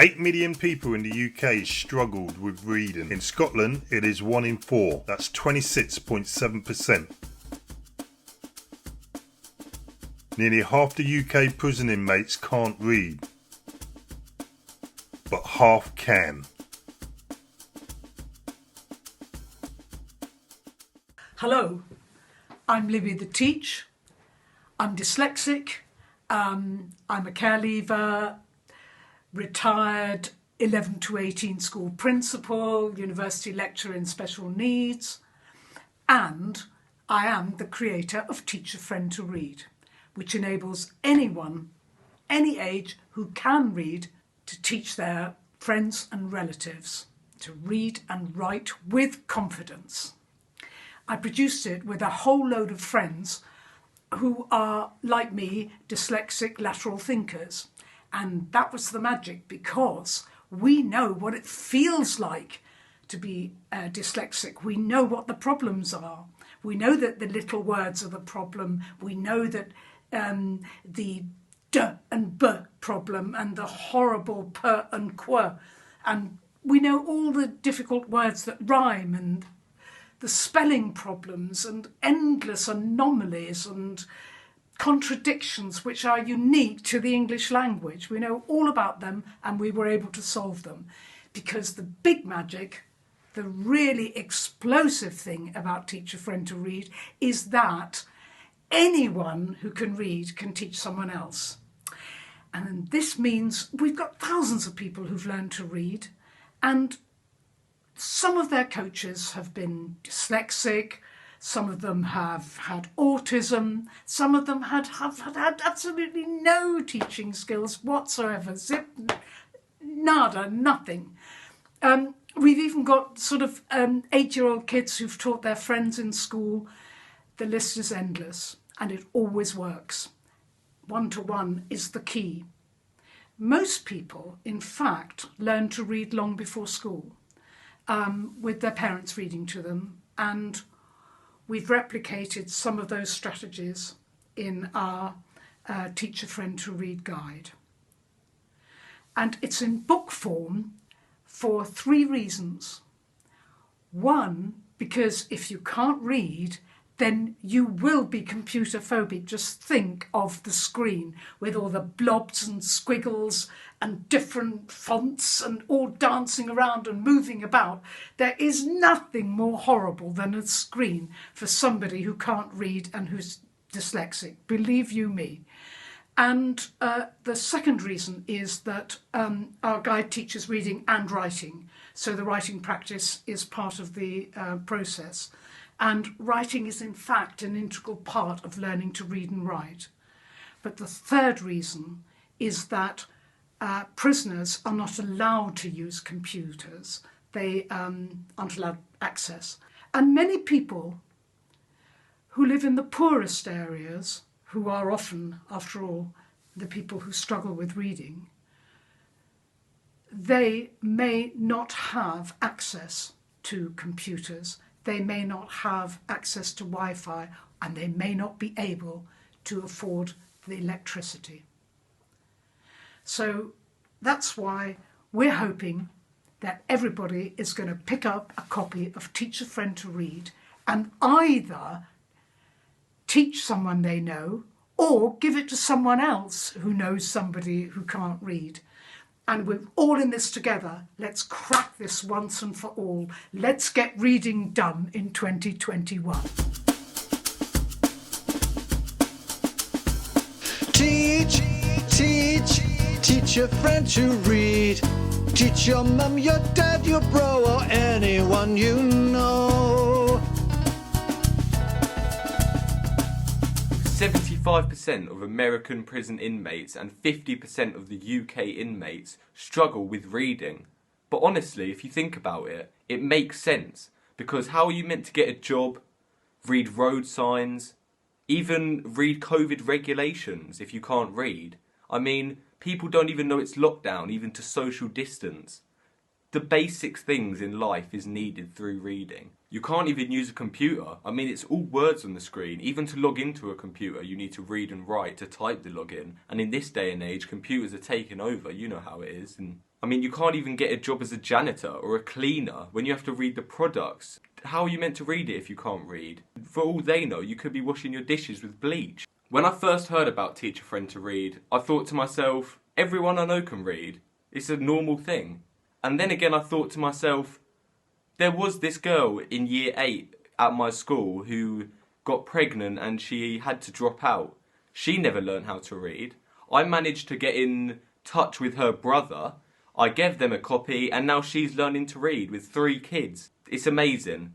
8 million people in the UK struggled with reading. In Scotland, it is 1 in 4. That's 26.7%. Nearly half the UK prison inmates can't read, but half can. Hello, I'm Libby the Teach. I'm dyslexic. I'm a care leaver, retired 11 to 18 school principal, university lecturer in special needs, and I am the creator of Teach a Friend to Read, which enables anyone, any age, who can read to teach their friends and relatives to read and write with confidence. I produced it with a whole load of friends who are, like me, dyslexic lateral thinkers. And that was the magic, because we know what it feels like to be dyslexic. We know what the problems are. We know that the little words are the problem. We know that the d and b problem and the horrible p and qu. And we know all the difficult words that rhyme and the spelling problems and endless anomalies and contradictions which are unique to the English language. We know all about them, and we were able to solve them, because the big magic, the really explosive thing about Teach a Friend to Read is that anyone who can read can teach someone else. And this means we've got thousands of people who've learned to read, and some of their coaches have been dyslexic, some of them have had autism, some of them have had absolutely no teaching skills whatsoever, zip, nada, nothing. We've even got sort of 8-year-old kids who've taught their friends in school. The list is endless, and it always works. One-to-one is the key. Most people, in fact, learn to read long before school, with their parents reading to them, and we've replicated some of those strategies in our Teach a Friend to Read guide. And it's in book form for 3 reasons. One, because if you can't read, then you will be computer phobic. Just think of the screen with all the blobs and squiggles and different fonts and all dancing around and moving about. There is nothing more horrible than a screen for somebody who can't read and who's dyslexic, believe you me. And the second reason is that our guide teaches reading and writing, so the writing practice is part of the process. And writing is in fact an integral part of learning to read and write. But the third reason is that prisoners are not allowed to use computers. They aren't allowed access. And many people who live in the poorest areas, who are often, after all, the people who struggle with reading, they may not have access to computers. They may not have access to Wi-Fi, and they may not be able to afford the electricity. So that's why we're hoping that everybody is going to pick up a copy of Teach a Friend to Read and either teach someone they know or give it to someone else who knows somebody who can't read. And we're all in this together. Let's crack this once and for all. Let's get reading done in 2021. Teach, teach, teach a friend to read. Teach your mum, your dad, your bro, or anyone you know. 75% of American prison inmates and 50% of the UK inmates struggle with reading. But honestly, if you think about it, it makes sense. Because how are you meant to get a job, read road signs, even read COVID regulations if you can't read? I mean, people don't even know it's lockdown, even to social distance. The basic things in life is needed through reading. You can't even use a computer. I mean, it's all words on the screen. Even to log into a computer, you need to read and write to type the login. And in this day and age, computers are taking over. You know how it is. And I mean, you can't even get a job as a janitor or a cleaner when you have to read the products. How are you meant to read it if you can't read? For all they know, you could be washing your dishes with bleach. When I first heard about Teach a Friend to Read, I thought to myself, everyone I know can read. It's a normal thing. And then again, I thought to myself, there was this girl in year 8 at my school who got pregnant and she had to drop out. She never learned how to read. I managed to get in touch with her brother. I gave them a copy and now she's learning to read with 3 kids. It's amazing.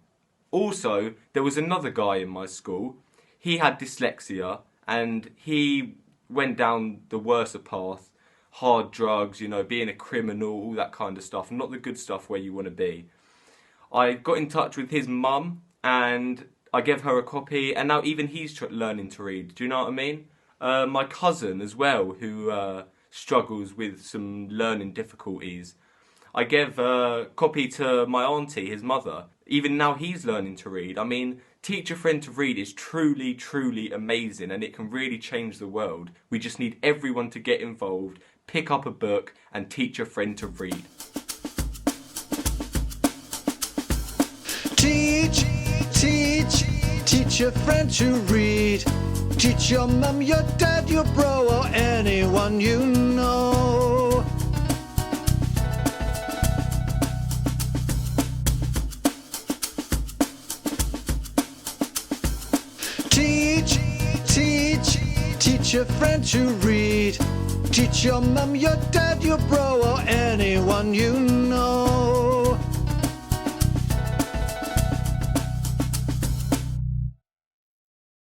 Also, there was another guy in my school. He had dyslexia and he went down the worser path. Hard drugs, you know, being a criminal, all that kind of stuff. Not the good stuff where you want to be. I got in touch with his mum and I gave her a copy and now even he's learning to read. Do you know what I mean? My cousin as well, who struggles with some learning difficulties. I gave a copy to my auntie, his mother. Even now he's learning to read. I mean, Teach a Friend to Read is truly, truly amazing and it can really change the world. We just need everyone to get involved, pick up a book and teach a friend to read. Teach, teach, teach a friend to read. Teach your mum, your dad, your bro, or anyone you know. Teach, teach, teach a friend to read. Teach your mum, your dad, your bro, or anyone you know.